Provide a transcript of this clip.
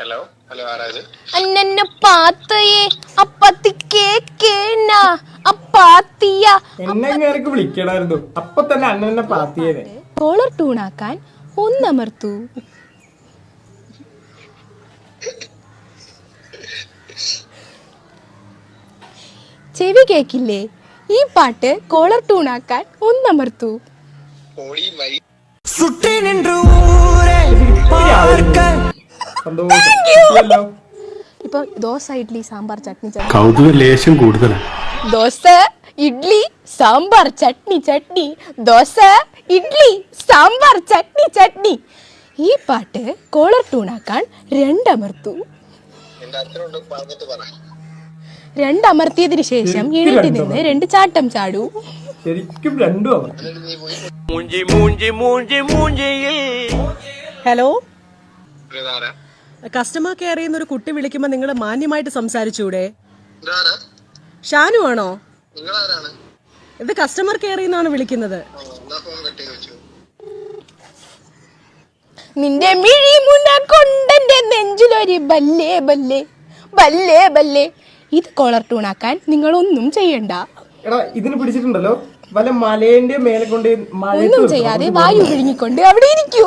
Hello hello ആരാത്? അന്നെ പാത്തയെ അപ്പത്തിക്കേന അപ്പാത്തിയ എന്നെ നേരക്ക് വിളിക്കണായിരുന്നു. അപ്പൊ തന്നെ അന്നെ പാത്തിയേനെ. കോളർ ട്യൂണാക്കാൻ ഒന്നമർത്തു. ചെവി കേക്കില്ലേ? ഈ പാട്ട് കോളർ ട്യൂണാക്കാൻ ഒന്നമർത്തു. ഇപ്പൊ ദോശ, ഇഡ്ലി, സാമ്പാർ, ചട്നി, കൗതുക ലേശം കൂടുതലാണ്. ദോശ, ഇഡ്ലി, സാമ്പാർ, ചട്നി, ചട്നി, ദോശ, ഇഡ്ലി, സാമ്പാർ, ചട്നി, ചട്നി. ഈ പാട്ട് കോളർ ട്യൂണാക്കാൻ രണ്ടമർത്തു. രണ്ടമർത്തിയതിനു ശേഷം എണീറ്റ് നിന്ന് രണ്ട് ചാട്ടം ചാടൂ. ശരിക്കും രണ്ടും. ഹലോ, കസ്റ്റമർ കെയർ ചെയ്യുന്ന ഒരു കുട്ടി വിളിക്കുമ്പോ നിങ്ങൾ മാന്യമായിട്ട് സംസാരിച്ചൂടെ? ഷാനു ആണോ? ഇത് കസ്റ്റമർ കെയർ ചെയ്യുന്നതാണ് വിളിക്കുന്നത്. നിന്റെ മിഴി മുന കൊണ്ടെന്റെ നെഞ്ചിലൊരു ബല്ലേ ബല്ലേ ബല്ലേ ബല്ലേ. ഇത് കോളർ ട്യൂണാക്കാൻ നിങ്ങൾ ഒന്നും ചെയ്യണ്ട. എടാ, ഇതിന് പിടിച്ചിട്ടുണ്ടല്ലോ വല്ല മലേന്റെ മേലെ കൊണ്ട് ഒന്നും ചെയ്യാതെ വായു വിഴുങ്ങിക്കൊണ്ട് അവിടെ ഇരിക്കൂ.